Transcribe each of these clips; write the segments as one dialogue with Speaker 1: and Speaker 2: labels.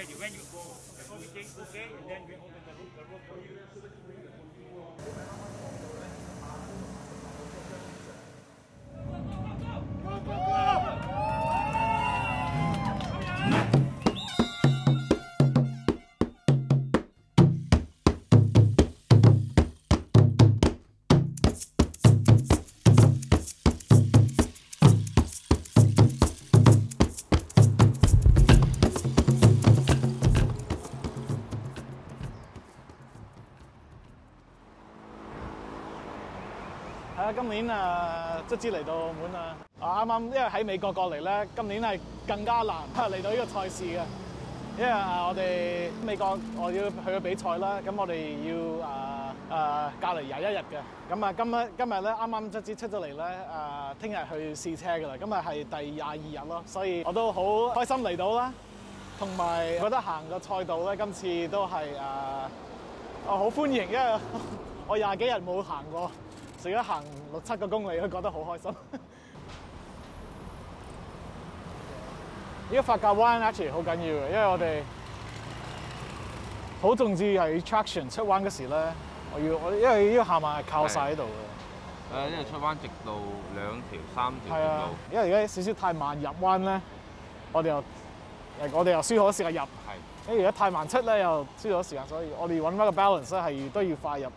Speaker 1: ready. When you go, we take okay, and then we open the road for you.
Speaker 2: 今年卒之嚟到澳門啦！啱啱因為喺美國過嚟咧，今年係更加難嚟到呢個賽事嘅，因為我哋美國我要去比賽啦，咁我哋要隔離21日嘅，咁今日咧啱啱卒之出咗嚟咧，聽日去試車㗎啦，今日係第22日咯，所以我都好開心嚟到啦，同埋覺得行個賽道咧，今次都係我好歡迎，因為我20幾日冇行過。除咗行6、7個公里，都覺得好開心。呢個發夾彎 actually 好緊要嘅，因為我哋好重視係 traction 出彎嗰時咧，因為呢個下慢係靠晒喺度嘅。
Speaker 3: 因為出彎直道2條、3條直道。
Speaker 2: 因為而家少少太慢入彎咧，我哋又輸好多時間入。係。因為而家太慢出咧，又輸咗時間，所以我哋揾翻個 balance 咧係都要快入。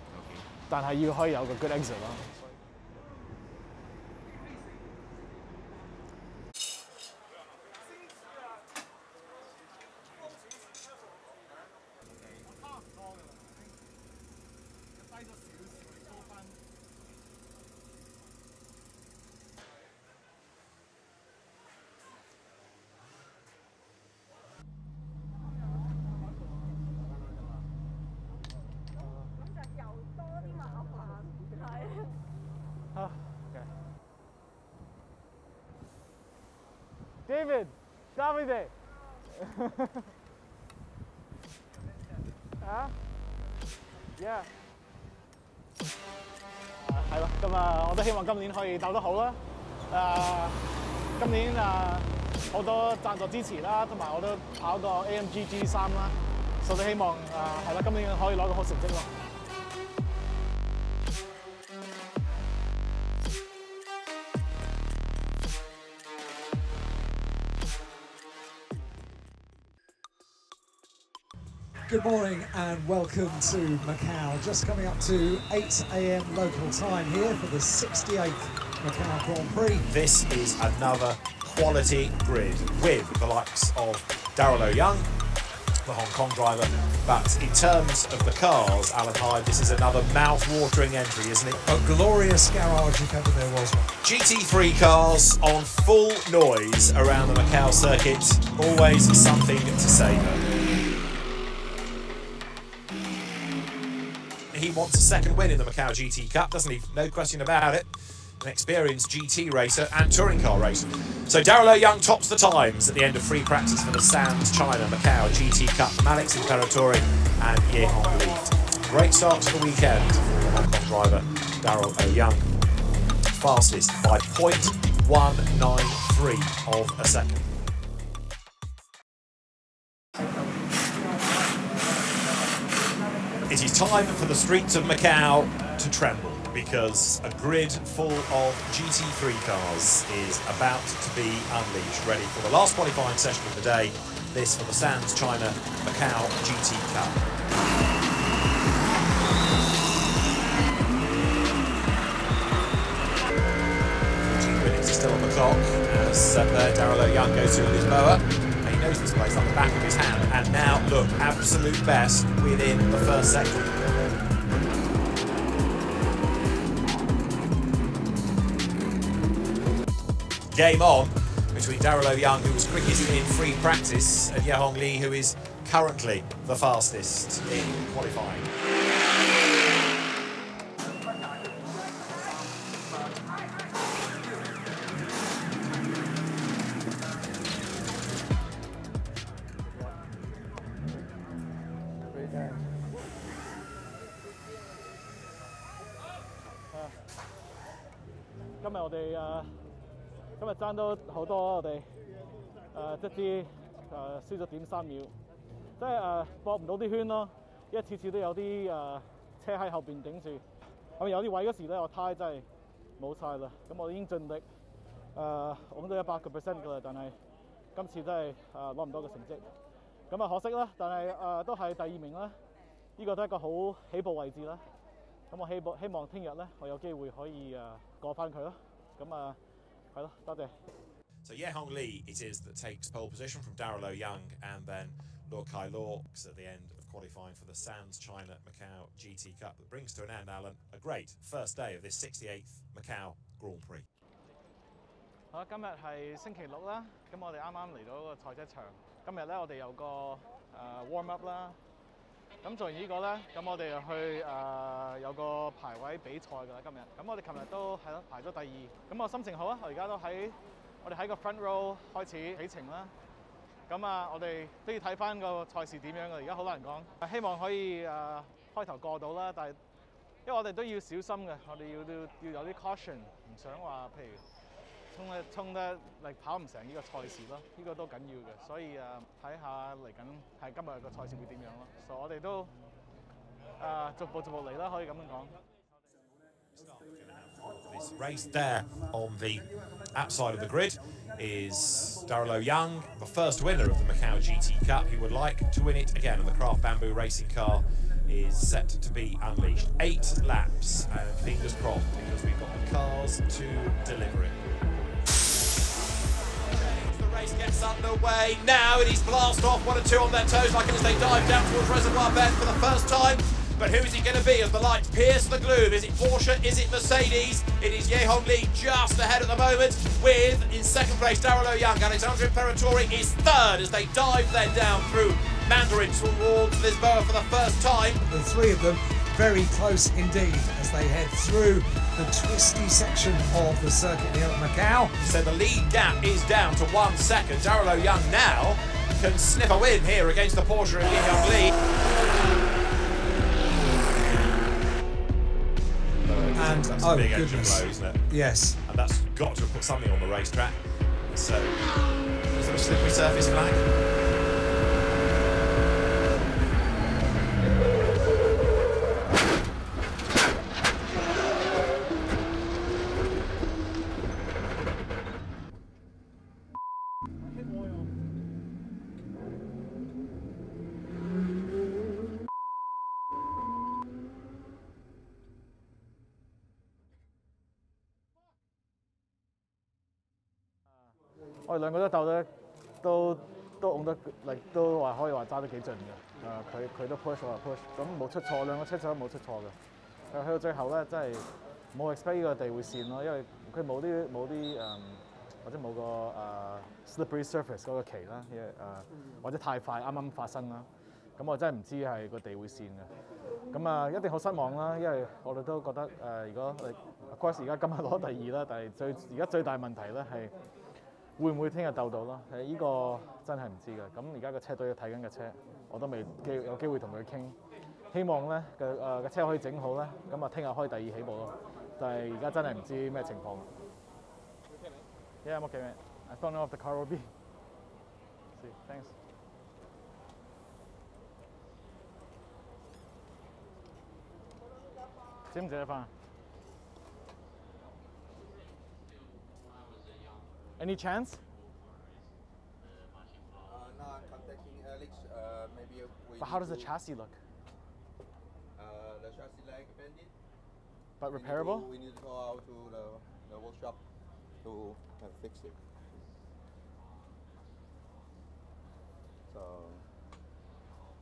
Speaker 2: 但係要可以有個 good exit 咯。David, Davide. 啊 ？Yeah。係咯，咁我都希望今年可以鬥得好啦。今年好多贊助支持啦，同埋我都跑過 AMG G3啦，所以希望係啦，今年可以攞個好成績咯。
Speaker 4: Good morning and welcome to Macau. Just coming up to 8 AM local time here for the 68th Macau Grand Prix.
Speaker 5: This is another quality grid with the likes of Darryl O'Young, the Hong Kong driver. But in terms of the cars, Alan Hyde, this is another mouth-watering entry, isn't it?
Speaker 4: A glorious garage if ever there was one.
Speaker 5: GT3 cars on full noise around the Macau circuit. Always something to savour. He wants a second win in the Macau GT Cup, doesn't he? No question about it. An experienced GT racer and touring car racer. So Darryl O'Young tops the times at the end of free practice for the Sands China Macau GT Cup. Alex Imperatore and Ye Hong lead. Great start to the weekend for the Hong Kong driver Darryl O'Young. Fastest by 0.193 of a second. It is time for the streets of Macau to tremble because a grid full of GT3 cars is about to be unleashed, ready for the last qualifying session of the day, this for the Sands China Macau GT Cup. 14 minutes still on the clock as Darryl O'Young goes through with his mower. He knows this place like the back of his hand, and now look, absolute best within the first sector. Game on between Darryl O'Young, who was quickest in free practice, and Ye Hong Lee, who is currently the fastest in qualifying.
Speaker 2: 今日爭到好多，我哋卒之輸咗0.3秒，即係搏唔到啲圈咯，因為次次都有啲車喺後邊頂住。咁有啲位嗰時咧，我胎真係冇晒啦。咁我已經盡力拱到100% 㗎啦，但係今次真係攞唔到個成績。咁啊可惜啦，但係都係第2名啦。呢個都係一個好起步位置啦。咁我希望聽日咧，我有機會可以過翻佢咯。咁係咯，多謝。
Speaker 5: So Yehong Lee it is that takes pole position from Darryl O'Young, and then Luo Kai Luo at the end of qualifying for the Sands China Macau GT Cup that brings to an end, Alan, a great first day of this 68th Macau Grand Prix.
Speaker 2: 好，今日係星期6啦，咁我哋啱啱嚟到個賽車場。今日咧我哋有個warm up 啦，咁做完呢個咧，咁我哋就去有個排位比賽㗎啦。今日，咁我哋琴日都係咯排咗第2，咁我心情好啊，我而家都我哋喺個 front row 開始起程啦。咁我哋都要睇翻個賽事點樣㗎，而家好難講。希望可以開頭過到啦，但係因為我哋都要小心嘅，我哋要有啲 caution， 唔想話譬如衝得跑唔成呢個賽事咯，呢個都緊要嘅。所以睇下嚟緊係今日個賽事會點樣咯。所以我哋都逐步嚟啦，可以咁樣講。
Speaker 5: This race there on the outside of the grid is Darryl O'Young, the first winner of the Macau GT Cup. He would like to win it again, and the Craft Bamboo racing car is set to be unleashed. 8 laps, and fingers crossed, because we've got the cars to deliver it. The race gets underway now. It is blast off, 1 and 2 on their toes, like as they dive down towards Reservoir Bend for the first time. But who is it going to be as the lights pierce the gloom? Is it Porsche? Is it Mercedes? It is Yehong Lee just ahead at the moment, with, in second place, Darryl O'Young. Alexandre Imperatori is third as they dive then down through Mandarin towards Lisboa for the first time.
Speaker 4: The 3 of them very close indeed as they head through the twisty section of the circuit here at Macau.
Speaker 5: So the lead gap is down to 1 second. Darryl O'Young now can sniff a win here against the Porsche of Yehong Lee.
Speaker 4: And
Speaker 5: that's a big engine
Speaker 4: goodness.
Speaker 5: blow, isn't it?
Speaker 4: Yes.
Speaker 5: And that's got to have put something on the racetrack. So, is there a slippery surface flag?
Speaker 2: 我哋兩個都鬥得都拱得都話可以話揸得幾盡嘅。佢都 push 我又 push， 咁冇出錯，兩個車手都冇出錯嘅。去到最後咧，真係冇 expect 呢個地會跣咯，因為佢冇啲或者冇個slippery surface 嗰個期啦，或者太快啱啱發生啦。咁我真係唔知係個地會跣嘅。咁一定好失望啦，因為我哋都覺得如果of course 而家今日攞第2啦，但係而家最大問題咧係會唔會聽日鬥到咯？呢個真係唔知㗎。咁而家個車隊睇緊嘅車，我都未有機會同佢傾。希望咧個車可以整好咧，咁聽日可以第2起步咯。但係而家真係唔知咩情況。Yeah, I'm okay, man. I don't know if the car will be. See, thanks. Jim 唔借得翻 Any chance?
Speaker 6: No, I'm contacting Alex. Maybe we.
Speaker 2: But how does the chassis look?
Speaker 6: The chassis leg bended.
Speaker 2: But repairable?
Speaker 6: We need to go out to the workshop to fix it. So,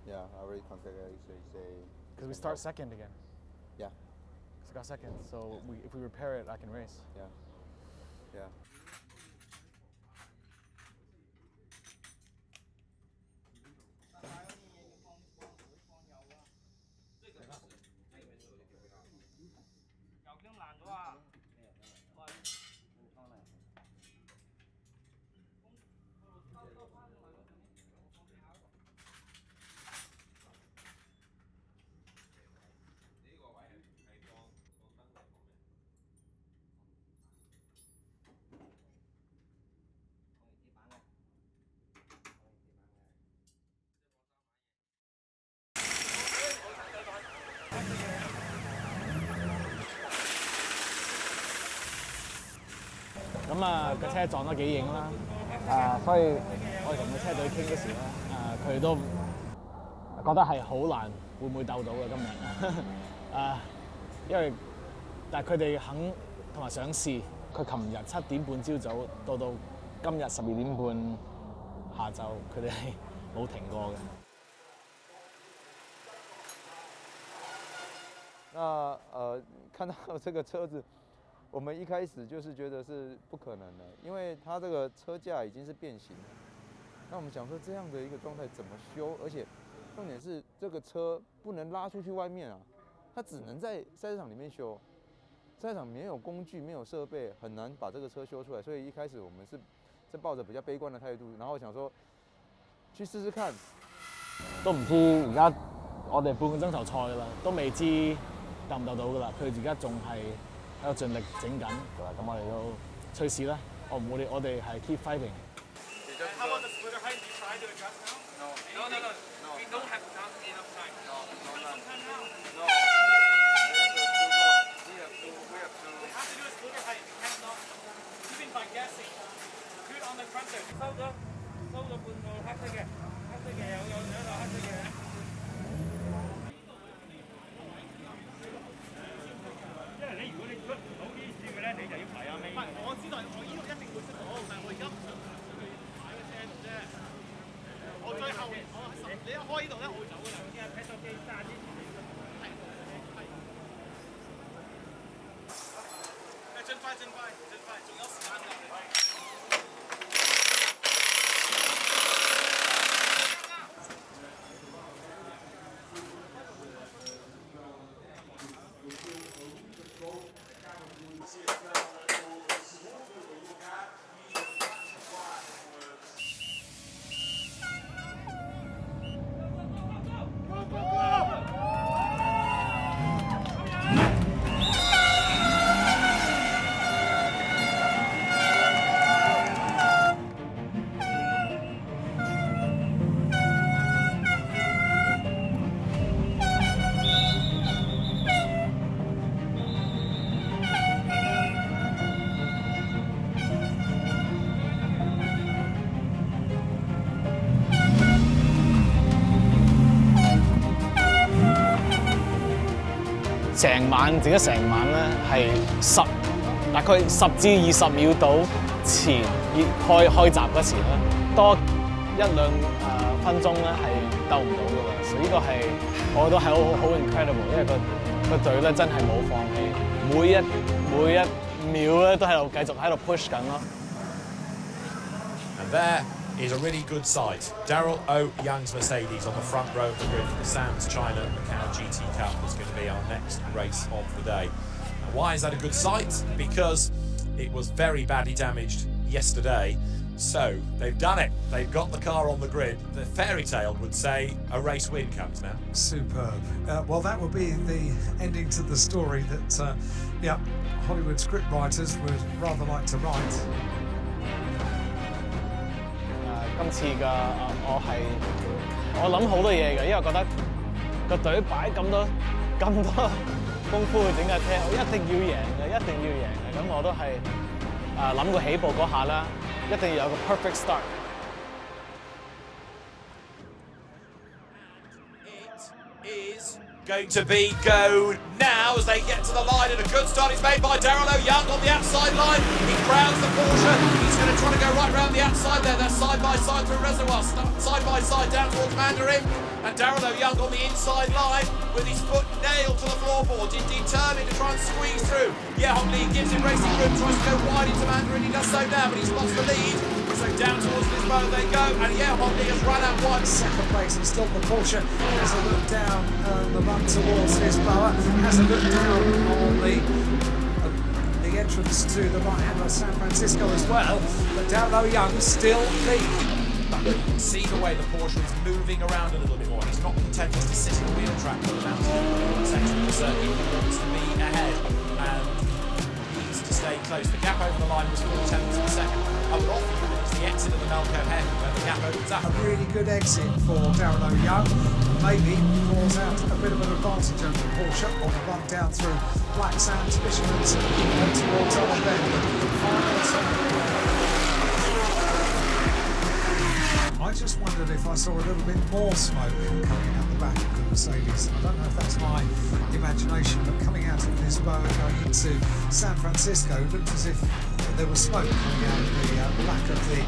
Speaker 6: yeah, I already contacted Alex. They say.
Speaker 2: Because we start second again.
Speaker 6: Yeah.
Speaker 2: We got second, so if we repair it, I can race.
Speaker 6: Yeah. Yeah.
Speaker 2: 咁啊個車撞得幾型啦，所以我哋同個車隊傾嗰時咧，佢哋都覺得係好難，會唔會鬥到嘅今日？因為但係佢哋肯同埋想試，佢琴日7點半朝早到今日12點半下晝，佢哋係冇停過嘅。
Speaker 6: 那看到这个车子，我们一开始就是觉得是不可能的，因为它这个车架已经是变形了。那我们想说这样的一个状态怎么修？而且重点是这个车不能拉出去外面啊，它只能在赛车场里面修。赛车场没有工具，没有设备，很难把这个车修出来。所以一开始我们是抱着比较悲观的態度，然後想說去試試看。
Speaker 2: 都唔知而家我哋半個鐘頭賽㗎啦，都未知鬥唔鬥到㗎啦。佢而家仲係喺度盡力整緊，咁我哋都隨時啦。我哋係 keep fighting。How
Speaker 1: about the splitter height? You try to adjust now? No. We don't have enough time. No. No. We have to do a splitter height. We cannot, even by guessing. Put on the front there. 收咗半個黑色嘅有兩個黑色嘅。因為你如果你出唔到呢啲嘅咧，你就要排下尾。唔係，我知道我呢度一定會出到，但係我而家唔想擺個車度啫。我最後你一開呢度咧，我會走㗎啦。啲人睇手機揸啲。盡快，仲有時間㗎。
Speaker 2: 自己成晚咧係大概10至20秒到前開閘嗰時咧，多1-2分鐘咧係鬥唔到㗎喎，所以呢個係我覺得係好 incredible， 因為個隊咧真係冇放棄，每一秒咧都喺度繼續喺度 push 緊咯。
Speaker 5: And there is a really good sight. Darryl O'Young's Mercedes on the front row of the grid for the Sam's China Macau GT Cup is going to be our next race of the day. And why is that a good sight? Because it was very badly damaged yesterday. So they've done it. They've got the car on the grid. The fairy tale would say a race win comes now.
Speaker 4: Superb. Well, that would be the ending to the story that, Hollywood scriptwriters would rather like to write.
Speaker 2: 今次嘅我諗好多嘢嘅，因為覺得個隊擺咁多功夫去整架車，我一定要贏嘅，咁我都係諗個起步嗰下啦，一定要有個 perfect start。It
Speaker 5: is going to be go now as they get to the line, and a good start is made by Darryl O'Young on the outside line. He crowds the Porsche. He's going to try to go right round the outside there. They're side by side through Reservoir, side by side down towards Mandarin. And Darryl O'Young on the inside line with his foot nailed to the floorboard, determined to try and squeeze through. Yeah, Hong Li gives him racing room, tries to go wide into Mandarin. He does so now, but he's lost the lead. So down towards Lisboa they go, and yeah, Hong Li has run out wide.
Speaker 4: Second place, he's still the Porsche. Has a look down the run towards Lisboa. Has a look down on the entrance to the right hand of San Francisco as well. But Darryl O'Young still lead.
Speaker 5: You can see the way the Porsche is moving around a little bit more. He's not content just to sit in the wheel track for the mountain section of the circuit. He wants to be ahead and needs to stay close. The gap over the line was 4/10 of a second. I would offer you that it's the exit of the Macau hairpin where the gap opens up.
Speaker 4: A really good exit for Darryl O'Young. maybe draws out a bit of an advantage over the Porsche on the run down through Black Sands, Fisherman's towards Old Bend. I just wondered if I saw a little bit more smoke coming out the back of the Mercedes. I don't know if that's my imagination, but coming out of Lisboa going into San Francisco, it looked as if there was smoke coming out of the back of the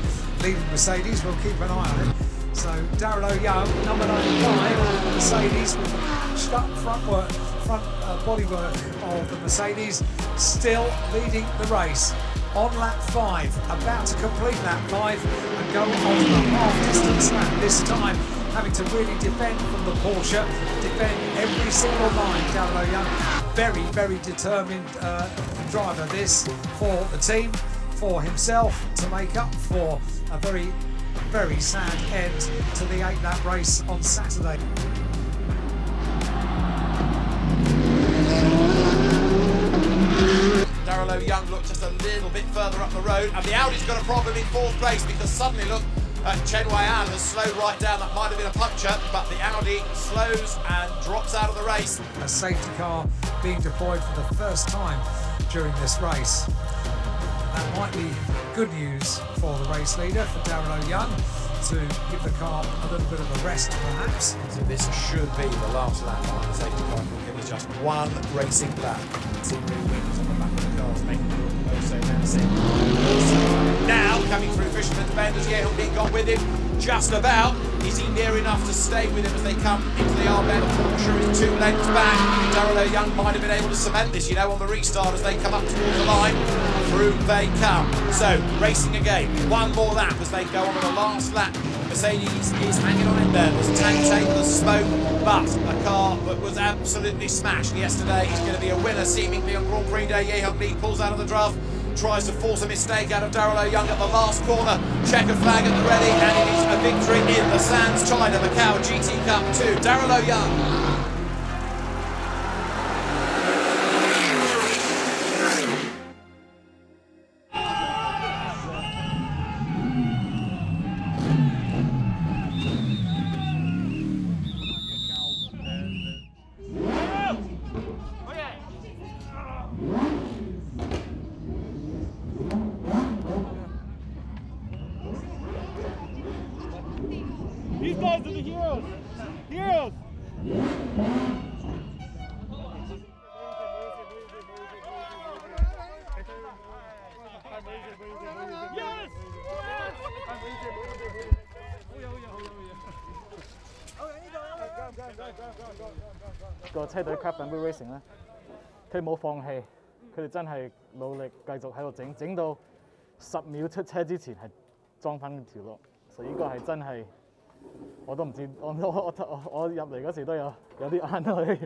Speaker 4: leading Mercedes. We'll keep an eye on it. So Darryl O'Young, number 95, Mercedes, with the patched up front bodywork of the Mercedes, still leading the race. On lap 5, about to complete lap 5 and go on to the half-distance lap this time, having to really defend from the Porsche, defend every single line. Darryl O'Young, very, very determined driver this for the team, for himself, to make up for a very, very sad end to the 8-lap race on Saturday.
Speaker 5: Darryl O'Young looked just a little bit further up the road, and the Audi's got a problem in 4th place because suddenly, look, Chen Wei-An has slowed right down. That might have been a puncture, but the Audi slows and drops out of the race.
Speaker 4: A safety car being deployed for the first time during this race. That might be good news for the race leader, for Darryl O'Young, to give the car a little bit of a rest, perhaps.
Speaker 5: So this should be the last lap on the safety car. It was just one racing lap. Scenery wings on the back of the cars, making it look oh so menacing. Now, coming through Fisherman's Bend as Ye-Hung got with him, just about. Is he near enough to stay with him as they come into the Arbel? Porsche is 2 lengths back. Darryl O'Young might have been able to cement this, you know, on the restart as they come up towards the line. Through they come. So, racing again. One more lap as they go on to the last lap. Mercedes is hanging on in there. There's tank tape, there's smoke, but a car that was absolutely smashed yesterday is going to be a winner seemingly on Grand Prix Day. Ye-Hung Lee pulls out of the draft, tries to force a mistake out of Darryl O'Young at the last corner. Checker flag at the ready, and it is a victory in the Sands China Macau GT Cup to Darryl O'Young.
Speaker 2: These guys are the heroes! Heroes! Yes!個車隊 Macau Grand Prix Racing 咧，佢冇放棄，佢哋真係努力繼續喺度整到10秒出車之前係裝翻條路，所以呢個係真係。我都唔知，我入嚟嗰時都有啲眼淚，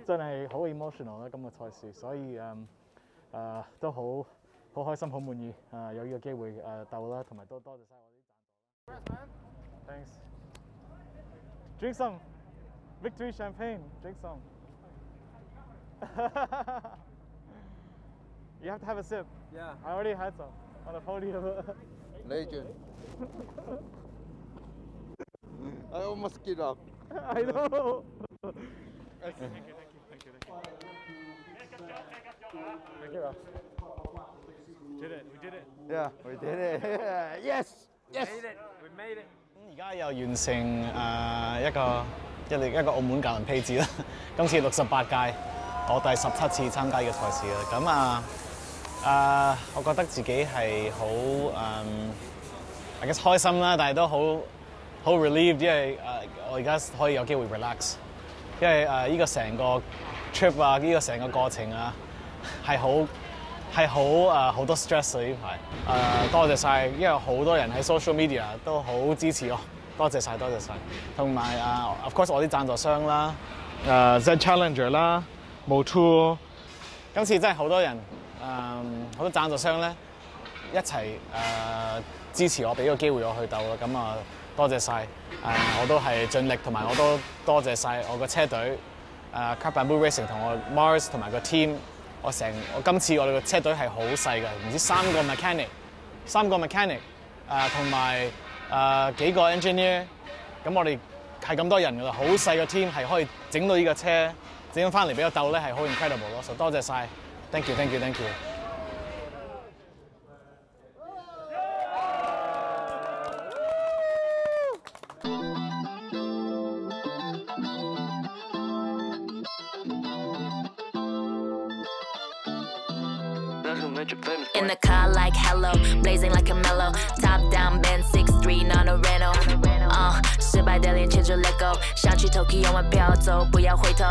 Speaker 2: 真係好 emotional 啦今個賽事，所以都好開心，好滿意有呢個機會鬥啦，同埋都多謝晒我啲贊助啦。Thanks. Drink some victory champagne. Drink some. You have to have a sip.
Speaker 6: Yeah.
Speaker 2: I already had some on the podium.
Speaker 6: Legend. I almost get up.
Speaker 2: I know.
Speaker 1: Thank you.
Speaker 2: Thank you. Did it. We did it.
Speaker 6: Yeah, we did it. Yes. Yes.
Speaker 1: We made it.
Speaker 2: 而家又完成一個澳門格倫披治啦，今次68屆，我第17次參加嘅賽事啦。咁我覺得自己係好I guess 開心啦，但係都好 relieved， 因為我而家可以有機會 relax， 因為呢個成個 trip 啊，呢個成個過程啊係好多 stress 啊呢排。多謝晒，因為好多人喺 social media 都好支持我，多謝晒。同埋of course 我啲贊助商啦，Z Challenger 啦 ，Motul， 今次真係好多人好多贊助商咧一齊支持我，俾個機會我去鬥啦。咁多謝晒，我都係盡力，同埋我都多謝晒我個車隊Macau Grand Prix Racing 同我 Mars 同埋個 team。我今次我哋個車隊係好細嘅，唔知3個 mechanic，同埋幾個 engineer。咁我哋係咁多人㗎啦，好細個 team 係可以整到呢個車，整翻嚟俾我鬥咧係好 incredible 咯，所以多謝晒 ，thank you。In
Speaker 7: the car like hello, blazing like a mellow. Top down, Benz 6'3", not a rental. 失败的脸牵着 let go， 想去 Tokyo 玩飘走，不要回头。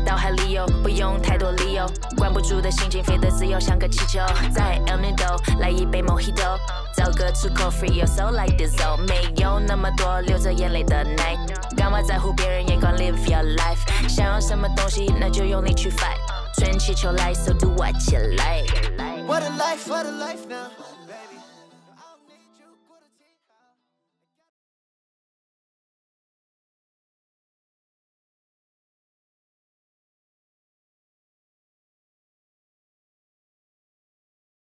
Speaker 7: 到海里游，不用太多理由，关不住的心情飞得自由，像个气球。在 El Nido 来一杯 Mojito， 找个出口 free your soul like this oh， 没有那么多流着眼泪的 night， 干嘛在乎别人眼光 live your life， 想要什么东西那就用力去 fight， 春气秋来 so do what you like。What a life now